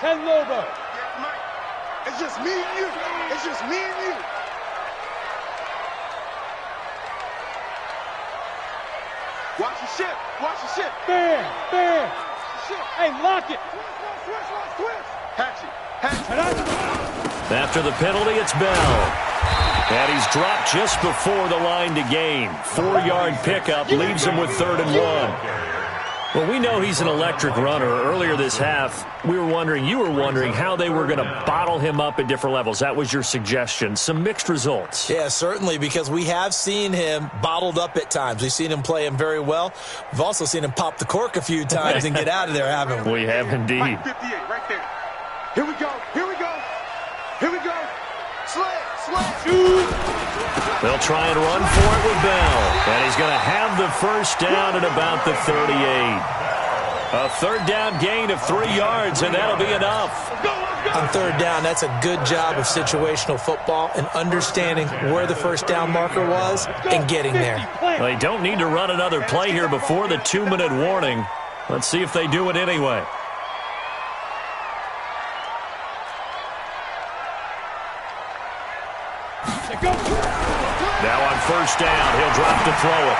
10-Lobo. It's just me and you. It's just me and you. Watch your shit. Watch your shit. Bam. Hey, lock it. Switch. Hatchet. After the penalty, it's Bell. And he's dropped just before the line to gain. 4-yard pickup leaves him with 3rd and 1. Well, we know he's an electric runner. Earlier this half, you were wondering how they were going to bottle him up at different levels. That was your suggestion. Some mixed results. Yeah, certainly, because we have seen him bottled up at times. We've seen him play him very well. We've also seen him pop the cork a few times and get out of there, haven't we? We have indeed. Right 58, right there. Here we go. Shoot. They'll try and run for it with Bell. And he's going to have the first down at about the 38. A 3rd down gain of 3 yards, and that'll be enough. On 3rd down, that's a good job of situational football and understanding where the first down marker was and getting there. They don't need to run another play here before the 2-minute warning. Let's see if they do it anyway. Now on 1st down, he'll drop to throw it.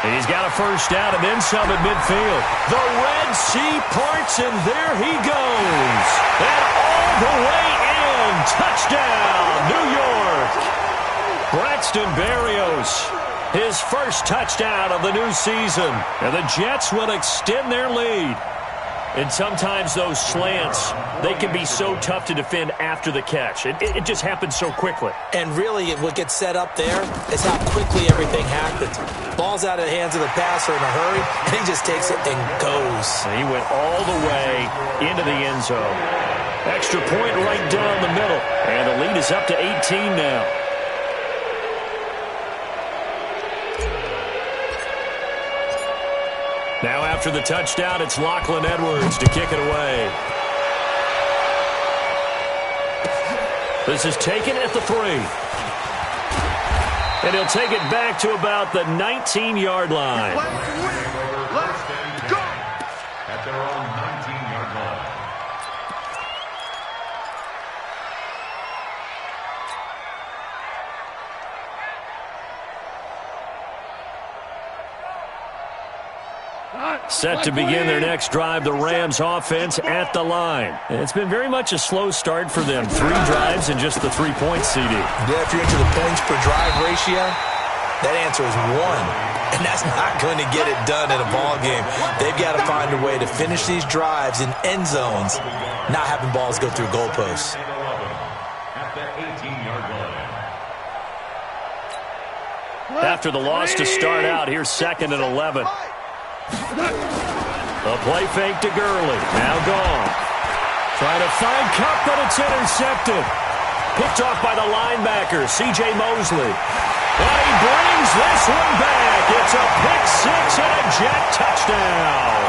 And he's got a 1st down and then some at midfield. The Red Sea parts, and there he goes. And all the way in. Touchdown, New York. Braxton Berrios, his first touchdown of the new season. And the Jets will extend their lead. And sometimes those slants, they can be so tough to defend after the catch. It just happens so quickly. And really, what gets set up there is how quickly everything happens. Ball's out of the hands of the passer in a hurry, and he just takes it and goes. He went all the way into the end zone. Extra point right down the middle. And the lead is up to 18 now. Now after the touchdown, it's Lachlan Edwards to kick it away. This is taken at the 3. And he'll take it back to about the 19-yard line. Let's go. At their own 19-yard line. Set to begin their next drive, the Rams offense at the line. It's been very much a slow start for them. 3 drives and just the 3 points, CD. Yeah, if you're into the points per drive ratio, that answer is 1. And that's not going to get it done in a ball game. They've got to find a way to finish these drives in end zones, not having balls go through goalposts. At the 18-yard line. After the loss to start out, here's 2nd and 11. A play fake to Gurley. Now gone. Trying to find Kupp, but it's intercepted. Picked off by the linebacker, C.J. Mosley. And he brings this one back. It's a pick-6 and a Jet touchdown.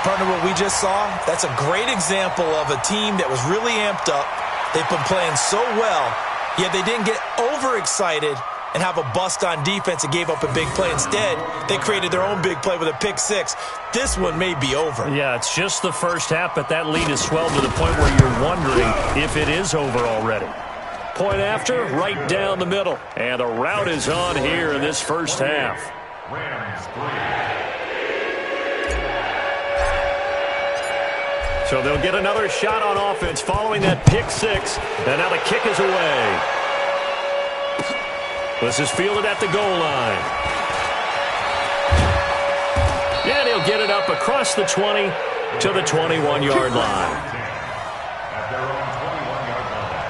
Partner, what we just saw, that's a great example of a team that was really amped up. They've been playing so well, yet they didn't get overexcited and have a bust on defense and gave up a big play. Instead, they created their own big play with a pick-6. This one may be over. Yeah, it's just the first half, but that lead has swelled to the point where you're wondering if it is over already. Point after, right down the middle. And the route is on here in this first half. Rams 3. So they'll get another shot on offense following that pick-6. And now the kick is away. This is fielded at the goal line. And he'll get it up across the 20 to the 21-yard line. At their own 21-yard line.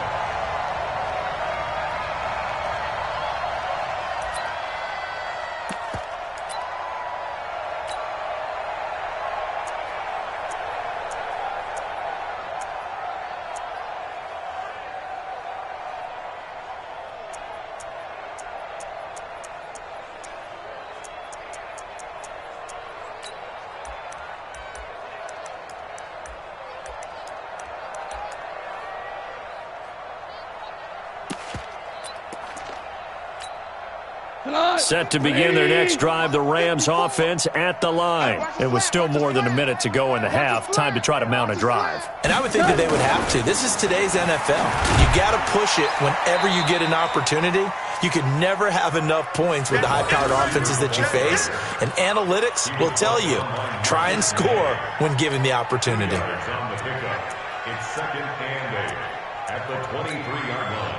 Set to begin their next drive, the Rams offense at the line. It was still more than a minute to go in the half. Time to try to mount a drive. And I would think that they would have to. This is today's NFL. You got to push it whenever you get an opportunity. You could never have enough points with the high-powered offenses that you face. And analytics will tell you, try and score when given the opportunity. It's second and 8 at the 23-yard line.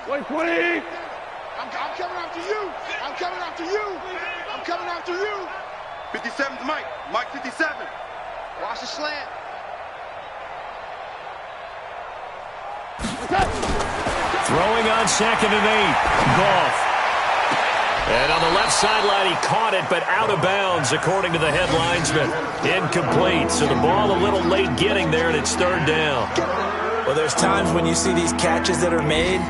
Wait, 20. I'm coming after you. I'm coming after you. I'm coming after you. 57's Mike. Mike 57. Watch the slant. Throwing on second and 8. Goff. And on the left sideline, he caught it, but out of bounds, according to the head linesman. Incomplete. So the ball a little late getting there, and it's third down. Well, there's times when you see these catches that are made,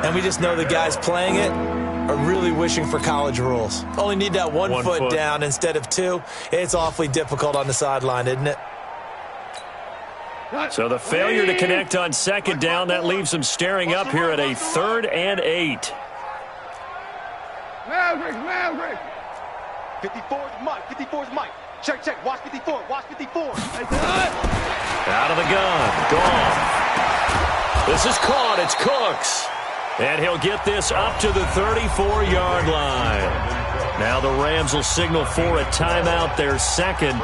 and we just know the guys playing it are really wishing for college rules. Only need that one foot down instead of two. It's awfully difficult on the sideline, isn't it? So the failure to connect on second down, that leaves them staring up here at a third and 8. Maverick. 54's Mike. 54's Mike. Check. Watch 54. Watch 54. Out of the gun. Gone. This is caught. It's Cooks. And he'll get this up to the 34-yard line. Now the Rams will signal for a timeout, their second,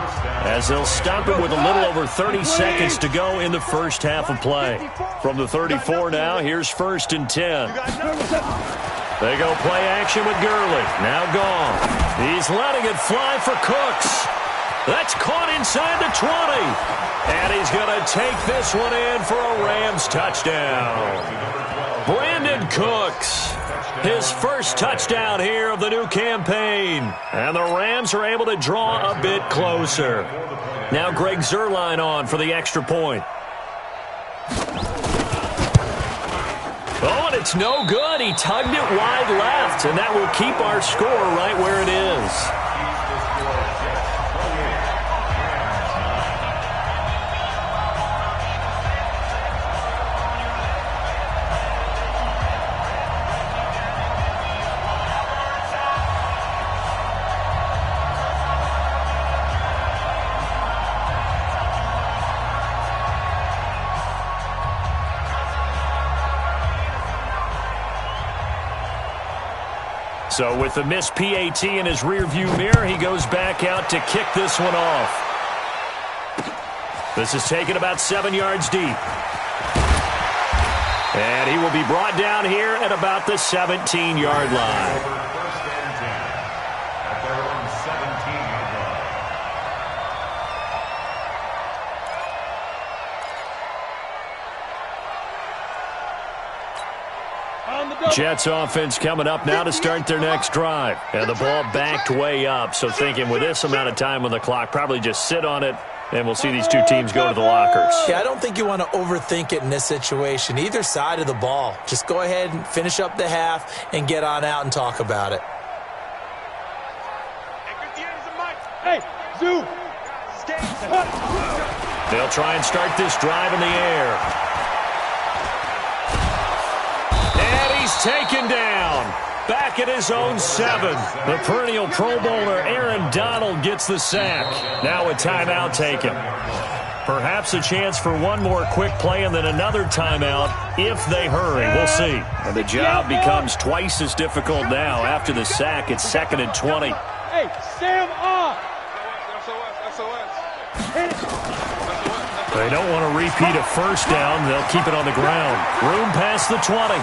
as they'll stop it with a little over 30 seconds to go in the first half of play. From the 34 now, here's first and 10. They go play action with Gurley. Now gone. He's letting it fly for Cooks. That's caught inside the 20. And he's going to take this one in for a Rams touchdown. Brandon Cooks, his first touchdown here of the new campaign. And the Rams are able to draw a bit closer. Now Greg Zuerlein on for the extra point. Oh, and it's no good. He tugged it wide left, and that will keep our score right where it is. So with the missed PAT in his rearview mirror, he goes back out to kick this one off. This is taken about 7 yards deep. And he will be brought down here at about the 17-yard line. First and 10 at their own 17-yard line. Jets offense coming up now to start their next drive. And the ball backed way up, so thinking with this amount of time on the clock, probably just sit on it, and we'll see these two teams go to the lockers. Yeah, I don't think you want to overthink it in this situation. Either side of the ball. Just go ahead and finish up the half and get on out and talk about it. Hey, Zoo. They'll try and start this drive in the air. Taken down, back at his own 7. The perennial Pro Bowler Aaron Donald gets the sack. Now a timeout taken. Perhaps a chance for one more quick play and then another timeout if they hurry. We'll see. And the job becomes twice as difficult now. After the sack, it's second and 20. Hey, Sam off. They don't want to repeat a first down. They'll keep it on the ground. Room past the 20.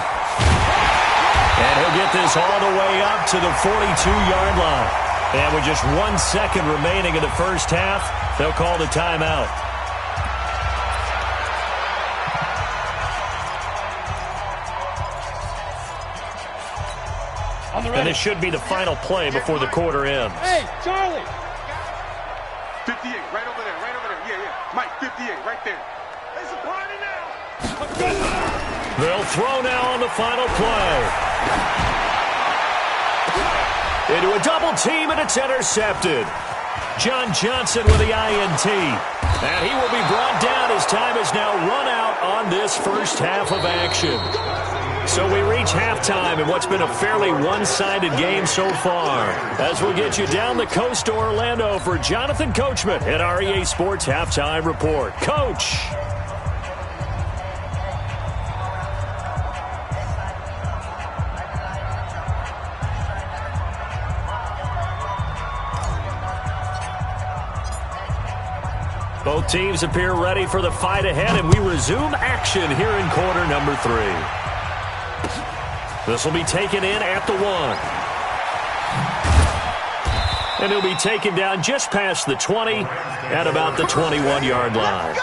And he'll get this all the way up to the 42-yard line. And with just 1 second remaining in the first half, they'll call the timeout. And this should be the final play before the quarter ends. Hey, Charlie. 58, right over there. Yeah. Mike, 58, right there. It's a party now. They'll throw now on the final play. Into a double team, and it's intercepted. John Johnson with the INT. And he will be brought down as time has now run out on this first half of action. So we reach halftime in what's been a fairly one-sided game so far. As we'll get you down the coast to Orlando for Jonathan Coachman at our EA Sports Halftime Report. Coach! Both teams appear ready for the fight ahead, and we resume action here in quarter number 3. This will be taken in at the 1. And he'll be taken down just past the 20 at about the 21-yard line.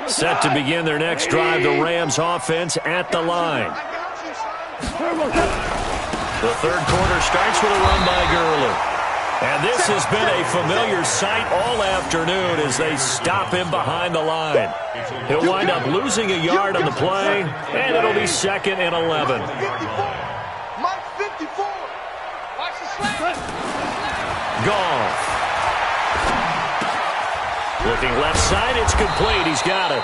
Set to begin their next drive, the Rams offense at the line. The third quarter starts with a run by Gurley. And this has been a familiar sight all afternoon as they stop him behind the line. He'll wind up losing a yard on the play, and it'll be 2nd and 11. Mike 54. Watch the slant. Goff. Looking left side, it's complete. He's got it.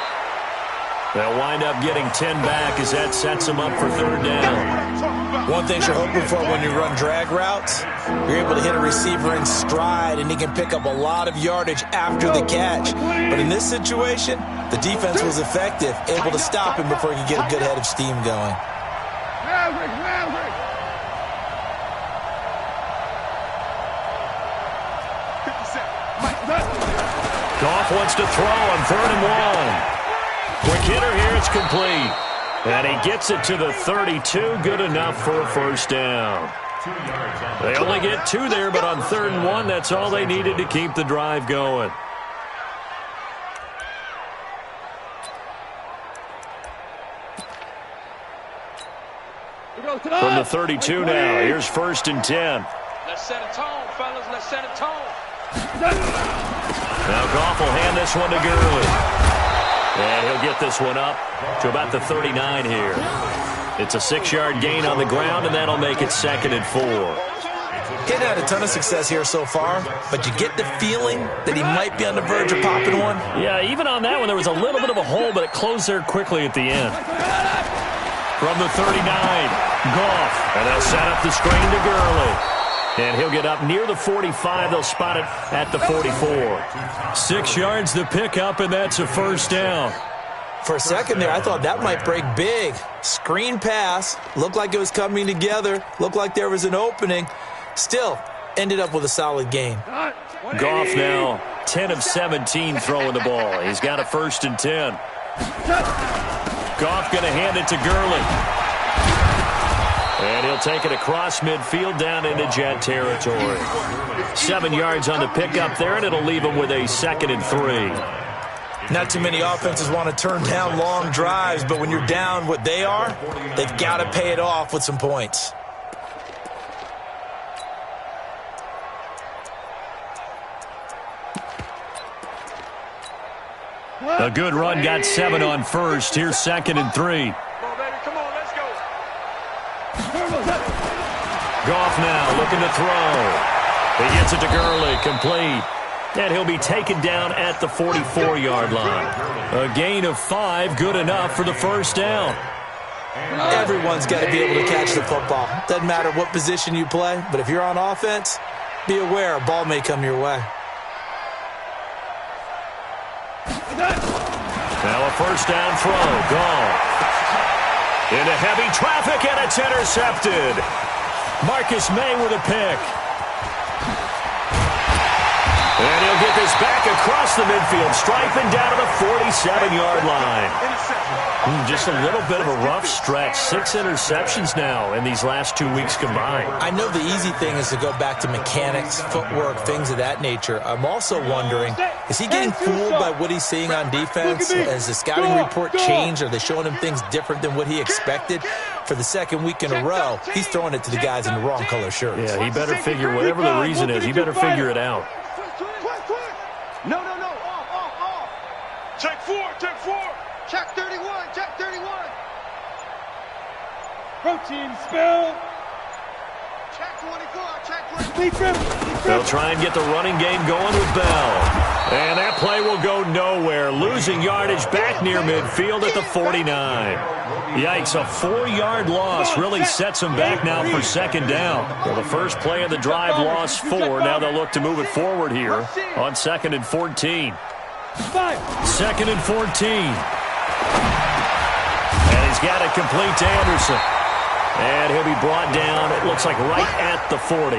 They'll wind up getting 10 back as that sets him up for third down. One thing you're hoping for when you run drag routes, you're able to hit a receiver in stride, and he can pick up a lot of yardage after the catch. But in this situation, the defense was effective, able to stop him before he could get a good head of steam going. Goff wants to throw on 3rd and 1. Quick hitter here, it's complete. And he gets it to the 32, good enough for a first down. They only get 2 there, but on 3rd and 1, that's all they needed to keep the drive going. From the 32 now, here's 1st and 10. Let's set a tone, fellas. Let's set a tone. Now Goff will hand this one to Gurley. And he'll get this one up to about the 39 here. It's a 6-yard gain on the ground, and that'll make it 2nd and 4. He's had a ton of success here so far, but you get the feeling that he might be on the verge of popping one. Yeah, even on that one, there was a little bit of a hole, but it closed there quickly at the end. From the 39, Goff. And they'll set up the screen to Gurley. And he'll get up near the 45. They'll spot it at the 44. 6 yards the pickup, and that's a first down. For a second there, I thought that might break big. Screen pass. Looked like it was coming together. Looked like there was an opening. Still, ended up with a solid gain. Goff now 10 of 17 throwing the ball. He's got a 1st and 10. Goff going to hand it to Gurley. And he'll take it across midfield down into Jet territory. 7 yards on the pickup there, and it'll leave him with a 2nd and 3. Not too many offenses want to turn down long drives, but when you're down what they are, they've got to pay it off with some points. A good run, got 7 on 1st. Here's 2nd and 3. Goff now looking to throw. He gets it to Gurley, complete. And he'll be taken down at the 44-yard line. A gain of 5, good enough for the first down. Everyone's got to be able to catch the football. Doesn't matter what position you play, but if you're on offense, be aware a ball may come your way. Now a first down throw, Goff. Into heavy traffic, and it's intercepted. Marcus May with a pick. And he'll get this back across the midfield, striping down to the 47-yard line. Just a little bit of a rough stretch. 6 interceptions now in these last 2 weeks combined. I know the easy thing is to go back to mechanics, footwork, things of that nature. I'm also wondering, is he getting fooled by what he's seeing on defense? Has the scouting report changed? Are they showing him things different than what he expected? For the 2nd week in a row, he's throwing it to the guys in the wrong color shirts. Yeah, he better figure, whatever the reason is, he better figure it out. No. Check 4, check 4. Check 31, check 31. Protein spill. Check 24, check 24. They'll try and get the running game going with Bell. And that play will go nowhere, losing yardage back near midfield at the 49. Yikes, a 4-yard loss really sets them back now for second down. Well, the first play of the drive lost 4. Now they'll look to move it forward here on 2nd and 14. 2nd and 14. And he's got it complete to Anderson. And he'll be brought down, it looks like right at the 40.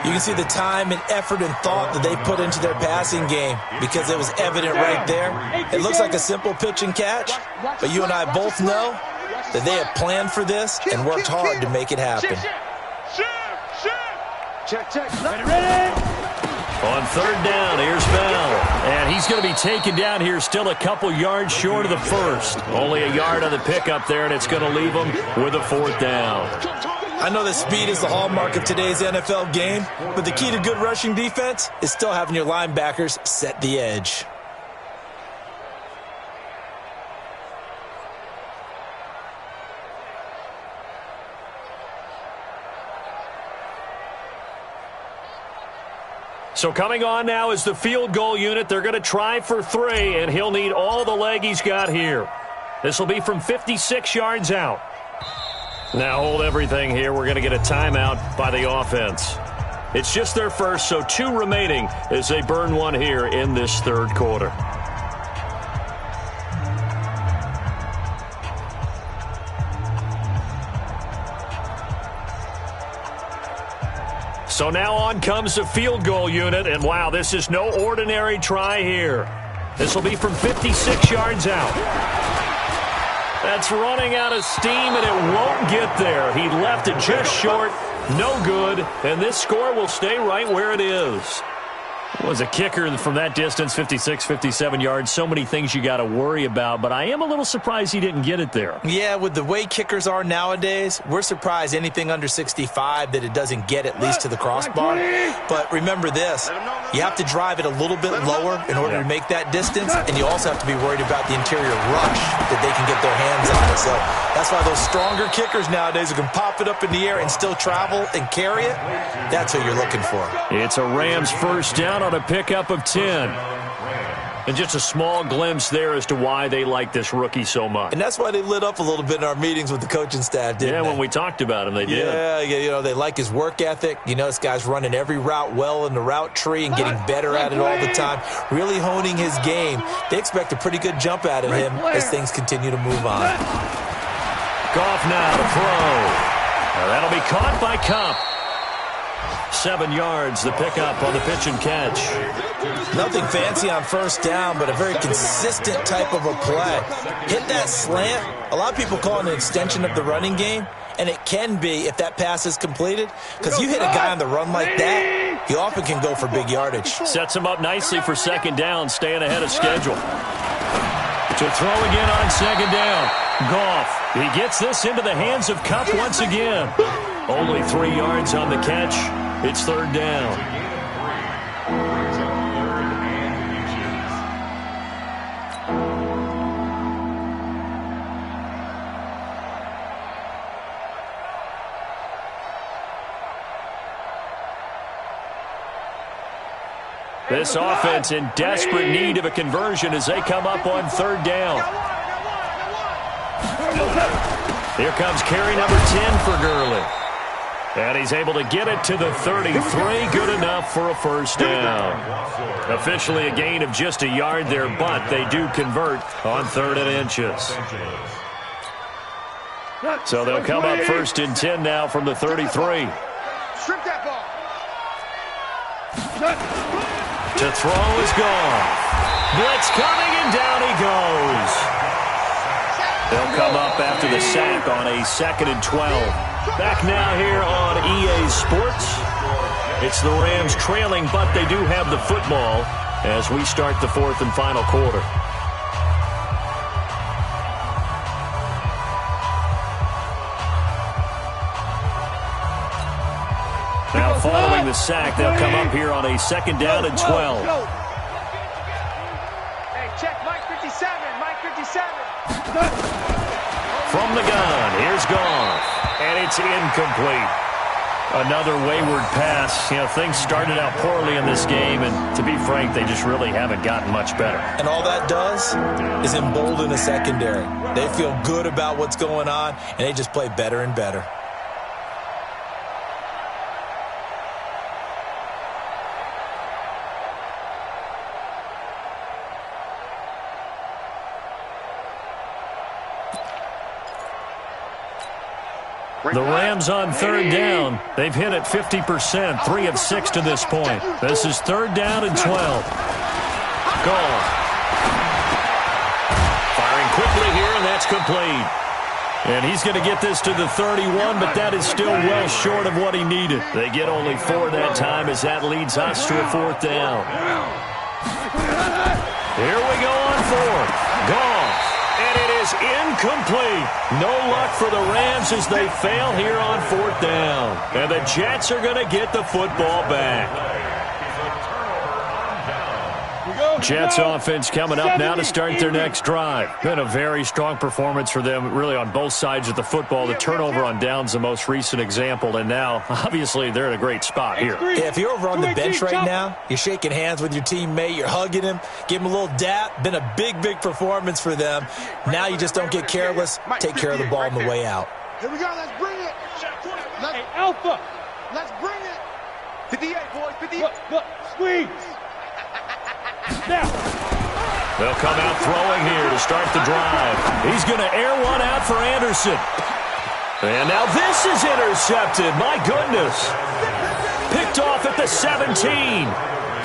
You can see the time and effort and thought that they put into their passing game because it was evident right there. It looks like a simple pitch and catch, but you and I both know that they have planned for this and worked hard to make it happen. Check. Ready. On 3rd down, here's Bell. And he's going to be taken down here still a couple yards short of the first. Only a yard on the pickup there, and it's going to leave him with a 4th down. I know that speed is the hallmark of today's NFL game, but the key to good rushing defense is still having your linebackers set the edge. So coming on now is the field goal unit. They're going to try for 3, and he'll need all the leg he's got here. This will be from 56 yards out. Now hold everything here. We're going to get a timeout by the offense. It's just their first, so 2 remaining as they burn one here in this 3rd quarter. So now on comes the field goal unit, and wow, this is no ordinary try here. This will be from 56 yards out. That's running out of steam, and it won't get there. He left it just short, no good, and this score will stay right where it is. Was a kicker from that distance, 56, 57 yards. So many things you got to worry about, but I am a little surprised he didn't get it there. Yeah, with the way kickers are nowadays, we're surprised anything under 65 that it doesn't get at least to the crossbar. But remember this, you have to drive it a little bit lower in order to make that distance, and you also have to be worried about the interior rush that they can get their hands on it. So that's why those stronger kickers nowadays who can pop it up in the air and still travel and carry it, that's who you're looking for. It's a Rams first down on a pickup of 10. And just a small glimpse there as to why they like this rookie so much. And that's why they lit up a little bit in our meetings with the coaching staff, didn't they? Yeah, when we talked about him, they did. Yeah, you know, they like his work ethic. You know, this guy's running every route well in the route tree and getting better at it all the time, really honing his game. They expect a pretty good jump out of him as things continue to move on. Goff now to throw. Now that'll be caught by Kupp. 7 yards, the pickup on the pitch and catch. Nothing fancy on first down, but a very consistent type of a play. Hit that slant. A lot of people call it an extension of the running game, and it can be if that pass is completed, because you hit a guy on the run like that, he often can go for big yardage. Sets him up nicely for second down, staying ahead of schedule. To throw again on second down. Goff, he gets this into the hands of Kupp once again. Only 3 yards on the catch. It's third down. This offense in desperate need of a conversion as they come up on third down. Here comes carry number 10 for Gurley. And he's able to get it to the 33. Good enough for a first down. Officially a gain of just a yard there, but they do convert on 3rd and inches. So they'll come up 1st and 10 now from the 33. Strip that ball. To throw is gone. Blitz coming, and down he goes. They'll come up after the sack on a 2nd and 12. Back now here on EA Sports. It's the Rams trailing, but they do have the football as we start the 4th and final quarter. Now following the sack, they'll come up here on a 2nd down and 12. Hey, check, Mike 57, Mike 57. From the gun, here's Goff, and it's incomplete. Another wayward pass. You know, things started out poorly in this game, and to be frank, they just really haven't gotten much better. And all that does is embolden the secondary. They feel good about what's going on, and they just play better and better. The Rams on third down. They've hit it 50%, 3 of 6 to this point. This is third down and 12. Goff. Firing quickly here, and that's complete. And he's going to get this to the 31, but that is still well short of what he needed. They get only 4 that time as that leads us to a fourth down. Here we go on fourth. Goff. And it is incomplete. No luck for the Rams as they fail here on fourth down. And the Jets are going to get the football back. Jets offense coming up now to start their next drive. Been a very strong performance for them, really on both sides of the football. The turnover on downs the most recent example, and now, obviously, they're in a great spot here. Yeah, if you're over on the bench right now, you're shaking hands with your teammate, you're hugging him, give him a little dap. Been a big, big performance for them. Now you just don't get careless. Take care of the ball on the way out. Here we go. Let's bring it. Hey, Alpha. Let's bring it. 58, boys, 58. Look, squeeze. Now. They'll come out throwing here to start the drive. He's going to air one out for Anderson. And now this is intercepted. My goodness. Picked off at the 17.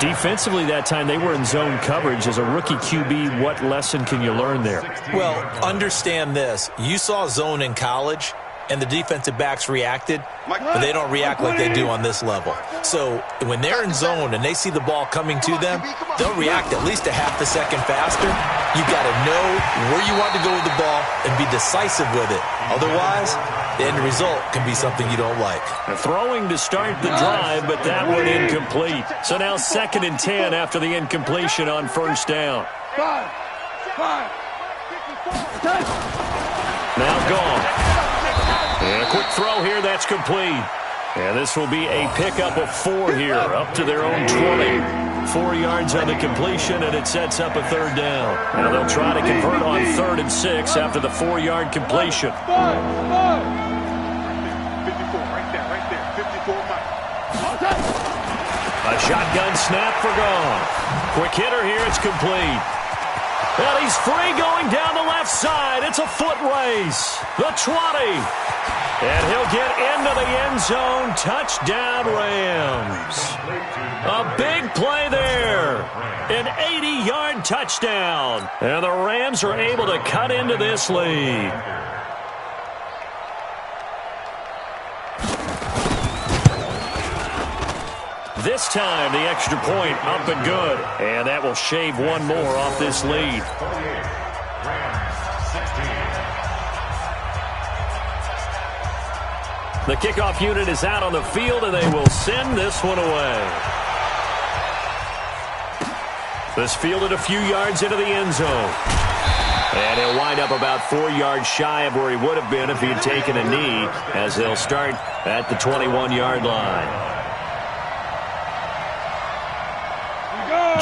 Defensively that time, they were in zone coverage. As a rookie QB, what lesson can you learn there? Well, understand this. You saw zone in college, and the defensive backs reacted, but they don't react like they do on this level. So when they're in zone and they see the ball coming to them, they'll react at least a half a second faster. You've got to know where you want to go with the ball and be decisive with it. Otherwise, the end result can be something you don't like. Throwing to start the drive, but that one incomplete. So now 2nd and 10 after the incompletion on first down. Now gone. And a quick throw here, that's complete. And this will be a pickup of 4 here, up to their own 20. 4 yards on the completion, and it sets up a third down. Now they'll try to convert on 3rd and 6 after the 4-yard completion. 54, right there, 54 Mike. A shotgun snap for Goff. Quick hitter here, it's complete. And he's free going down the left side. It's a foot race. The 20. And he'll get into the end zone. Touchdown, Rams. A big play there. An 80-yard touchdown. And the Rams are able to cut into this lead. This time, the extra point up and good. And that will shave one more off this lead. The kickoff unit is out on the field, and they will send this one away. This fielded a few yards into the end zone. And he'll wind up about 4 yards shy of where he would have been if he had taken a knee, as they'll start at the 21-yard line.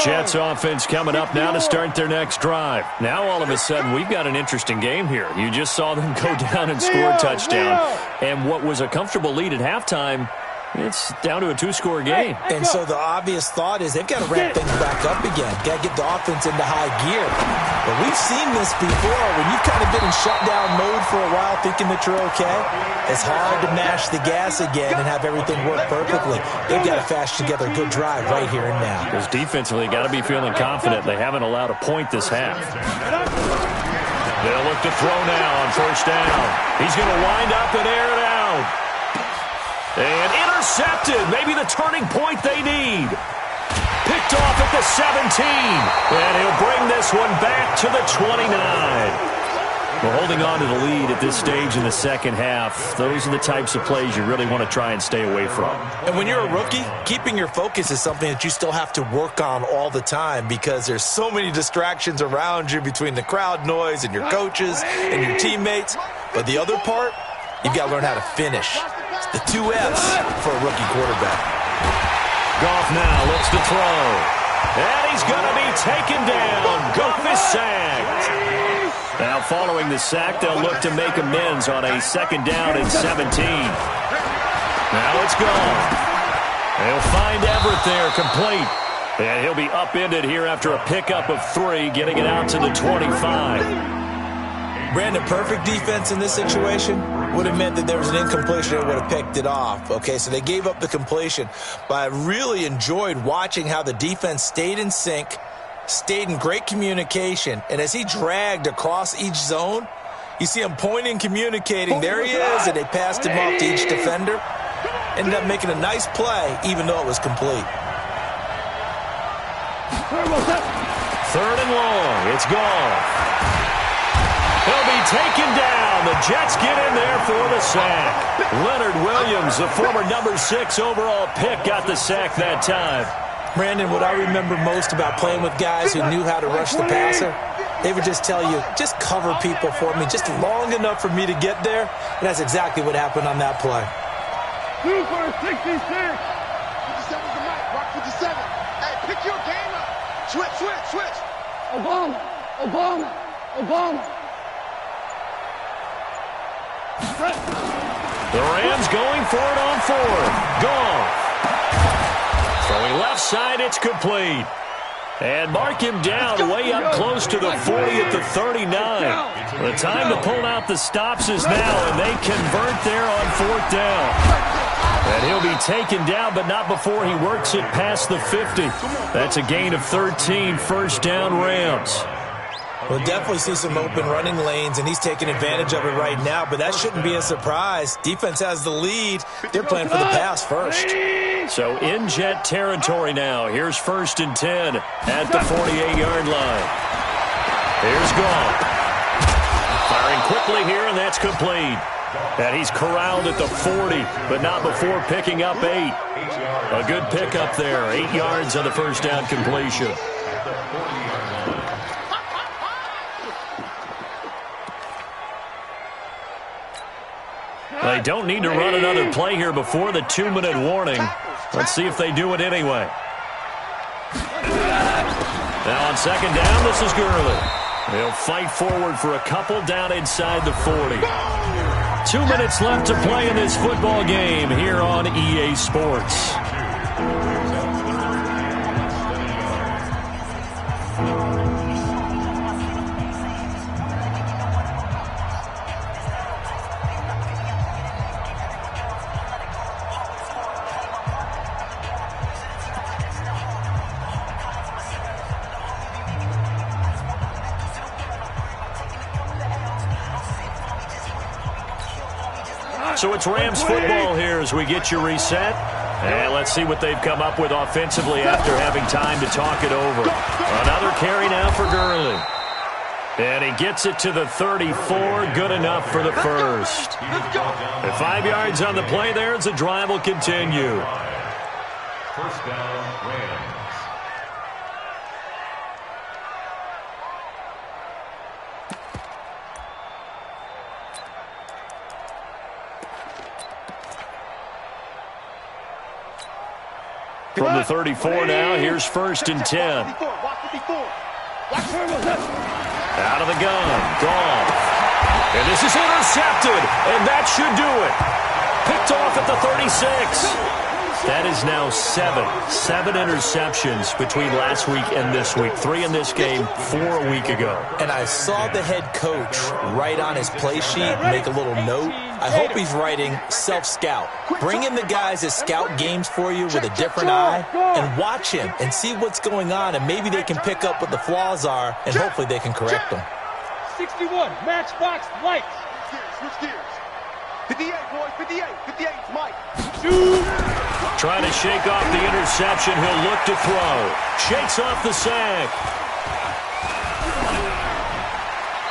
Jets offense coming up now to start their next drive. Now all of a sudden we've got an interesting game here. You just saw them go down and score a touchdown. And what was a comfortable lead at halftime, it's down to a 2-score game. And so the obvious thought is they've got to ramp things back up again. Got to get the offense into high gear. But we've seen this before. When you've kind of been in shutdown mode for a while thinking that you're okay, it's hard to mash the gas again and have everything work perfectly. They've got to fashion together a good drive right here and now. Because defensively, got to be feeling confident. They haven't allowed a point this half. They'll look to throw now on first down. He's going to wind up and air it out. And intercepted. Maybe the turning point they need. Picked off at the 17. And he'll bring this one back to the 29. Well, holding on to the lead at this stage in the second half, those are the types of plays you really want to try and stay away from. And when you're a rookie, keeping your focus is something that you still have to work on all the time because there's so many distractions around you between the crowd noise and your coaches and your teammates. But the other part, you've got to learn how to finish. It's the 2 F's for a rookie quarterback. Goff now looks to throw. And he's going to be taken down. Goff is sacked. Now, following the sack, they'll look to make amends on a 2nd down and 17. Now it's gone. They'll find Everett there, complete. And he'll be upended here after a pickup of 3, getting it out to the 25. Brandon, perfect defense in this situation would have meant that there was an incompletion and would have picked it off. Okay, so they gave up the completion. But I really enjoyed watching how the defense stayed in sync, stayed in great communication, and as he dragged across each zone, you see him pointing, communicating. There he is, and they passed him off to each defender. Ended up making a nice play, even though it was complete. 3rd and long. It's gone. He'll be taken down. The Jets get in there for the sack. Leonard Williams, the former number 6 overall pick, got the sack that time. Brandon, what I remember most about playing with guys who knew how to rush the passer, they would just tell you, just cover people for me, just long enough for me to get there. And that's exactly what happened on that play. 2 for 66. 57's the mic. Rock 57. Hey, pick your game up. Switch. Obama. The Rams going for it on 4th. Goff. Throwing left side, it's complete. And mark him down way up close to the 40 at the 39. The time to pull out the stops is now, and they convert there on 4th down. And he'll be taken down, but not before he works it past the 50. That's a gain of 13, 1st down Rams. We'll definitely see some open running lanes, and he's taking advantage of it right now, but that shouldn't be a surprise. Defense has the lead. They're playing for the pass first. So in Jet territory now. Here's 1st and 10 at the 48-yard line. Here's Goff. Firing quickly here, and that's complete. And he's corralled at the 40, but not before picking up 8. A good pickup there. 8 yards on the 1st down completion. They don't need to run another play here before the 2-minute warning. Let's see if they do it anyway. Now on 2nd down, this is Gurley. They'll fight forward for a couple down inside the 40. 2 minutes left to play in this football game here on EA Sports. So it's Rams football here as we get you reset. And let's see what they've come up with offensively after having time to talk it over. Another carry now for Gurley. And he gets it to the 34. Good enough for the first. And 5 yards on the play there as the drive will continue. 1st down, Rams. From the 34 now, here's 1st and 10. Out of the gun, Goff. And this is intercepted, and that should do it. Picked off at the 36. That is now 7 interceptions between last week and this week. 3 in this game, 4 a week ago. And I saw the head coach write on his play sheet, make a little note. I hope he's writing self-scout. Bring in the guys that scout games for you with a different eye and watch him and see what's going on, and maybe they can pick up what the flaws are, and hopefully they can correct them. 61, Matchbox Lights. Switch gears. 58, boys, 58. 58's Mike. Trying to shake off the interception. He'll look to throw. Shakes off the sack.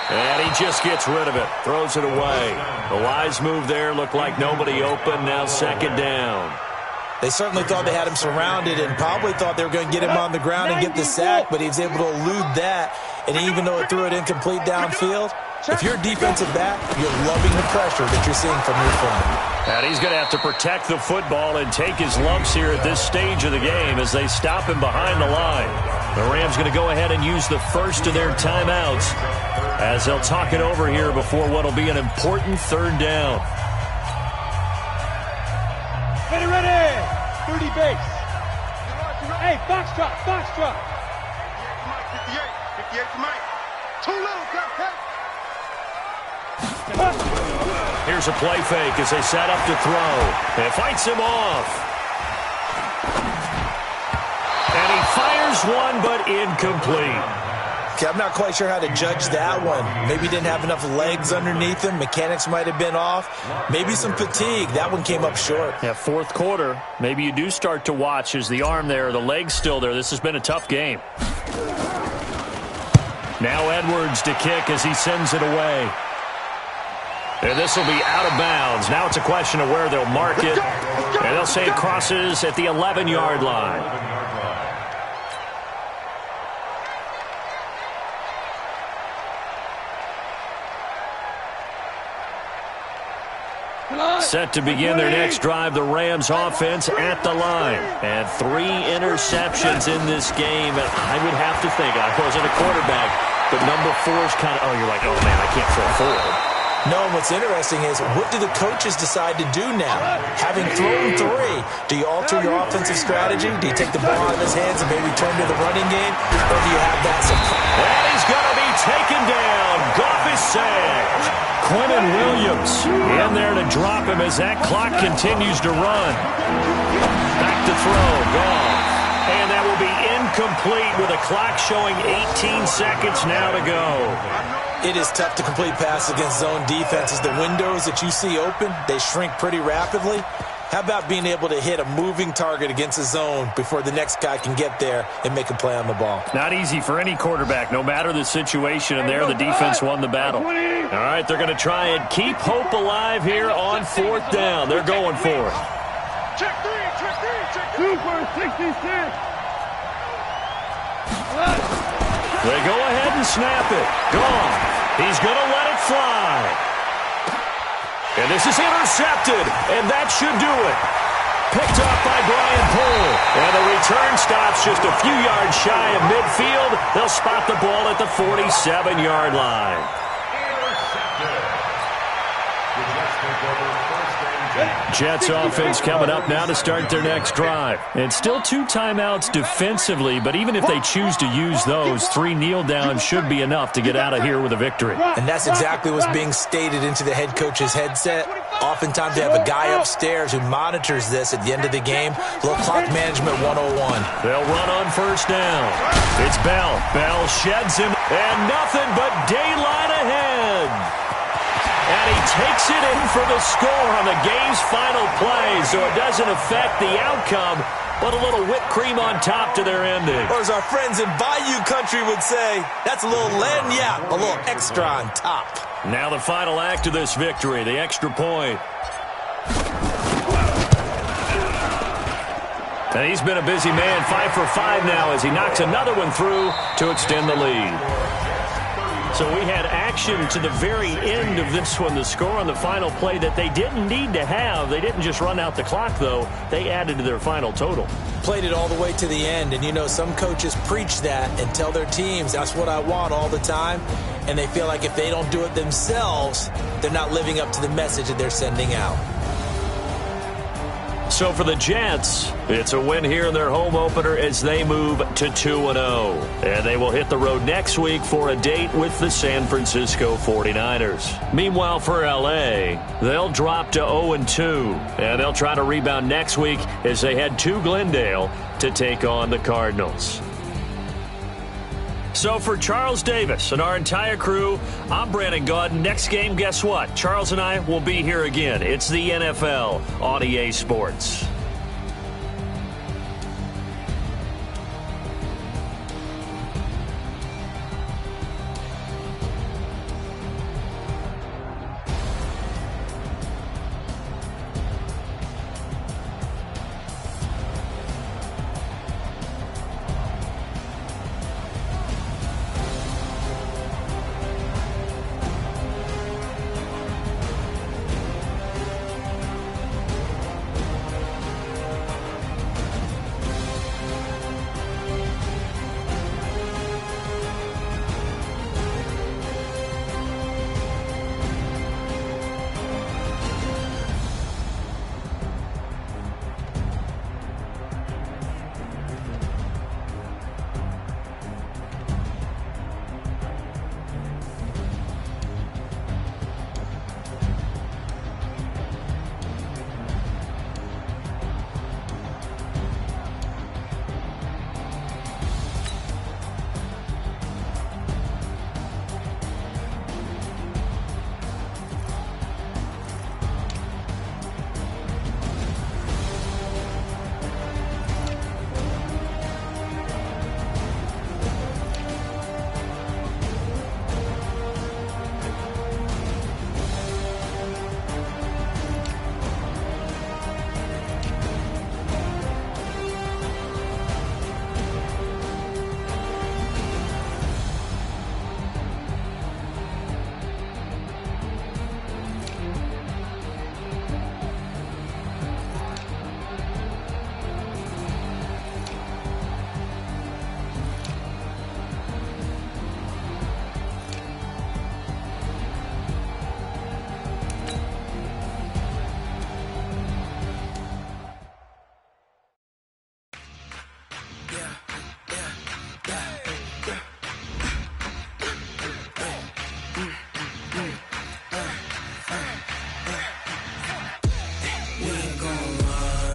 And he just gets rid of it, throws it away. The wise move there, looked like nobody open, now second down. They certainly thought they had him surrounded and probably thought they were going to get him on the ground and get the sack, but he was able to elude that. And even though it threw it incomplete downfield, if you're a defensive back, you're loving the pressure that you're seeing from your front. And he's going to have to protect the football and take his lumps here at this stage of the game as they stop him behind the line. The Rams going to go ahead and use the first of their timeouts as they'll talk it over here before what will be an important third down. Ready, ready. 30 base. Hey, box drop, box drop. 58 to Mike. Too little, Captain. Here's a play fake as they set up to throw. It fights him off. And he fires one, but incomplete. Okay, I'm not quite sure how to judge that one. Maybe he didn't have enough legs underneath him. Mechanics might have been off. Maybe some fatigue. That one came up short. Yeah, fourth quarter. Maybe you do start to watch as the arm there, the leg's still there. This has been a tough game. Now Edwards to kick as he sends it away. And this will be out of bounds. Now it's a question of where they'll mark it. And they'll say it crosses at the 11-yard line. Set to begin their next drive, the Rams offense at the line. And 3 interceptions in this game. And I would have to think, I wasn't a quarterback, but number 4 is kind of, oh, you're like, oh, man, I can't throw forward. No, and what's interesting is, what do the coaches decide to do now? Having thrown 3, do you alter your offensive strategy? Do you take the ball out of his hands and maybe turn to the running game? Or do you have that surprise? And he's going to be taken down. Goff is sacked. Quentin Williams in there to drop him as that clock continues to run. Back to throw, Goff. And that will be incomplete with a clock showing 18 seconds now to go. It is tough to complete passes against zone defenses. The windows that you see open, they shrink pretty rapidly. How about being able to hit a moving target against a zone before the next guy can get there and make a play on the ball? Not easy for any quarterback, no matter the situation, and there the defense won the battle. All right, they're going to try and keep hope alive here on 4th down. They're going for it. Check 3, check 3, check 3. 2 for 66. They go ahead and snap it. Gone. He's going to let it fly. And this is intercepted, and that should do it. Picked up by Brian Poole. And the return stops just a few yards shy of midfield. They'll spot the ball at the 47-yard line. Jets offense coming up now to start their next drive. And still 2 timeouts defensively, but even if they choose to use those, 3 kneel downs should be enough to get out of here with a victory. And that's exactly what's being stated into the head coach's headset. Oftentimes they have a guy upstairs who monitors this at the end of the game. A little clock management 101. They'll run on first down. It's Bell. Bell sheds him, and nothing but daylight ahead. And he takes it in for the score on the game's final play, so it doesn't affect the outcome, but a little whipped cream on top to their ending. Or as our friends in Bayou Country would say, that's a little lagniappe, a little extra on top. Now the final act of this victory, the extra point. And he's been a busy man, 5 for 5 now as he knocks another one through to extend the lead. So we had action to the very end of this one, the score on the final play that they didn't need to have. They didn't just run out the clock, though. They added to their final total. Played it all the way to the end, and you know, some coaches preach that and tell their teams, that's what I want all the time, and they feel like if they don't do it themselves, they're not living up to the message that they're sending out. So for the Jets, it's a win here in their home opener as they move to 2-0. And they will hit the road next week for a date with the San Francisco 49ers. Meanwhile, for L.A., they'll drop to 0-2. And they'll try to rebound next week as they head to Glendale to take on the Cardinals. So for Charles Davis and our entire crew, I'm Brandon Gaudin. Next game, guess what? Charles and I will be here again. It's the NFL on EA Sports.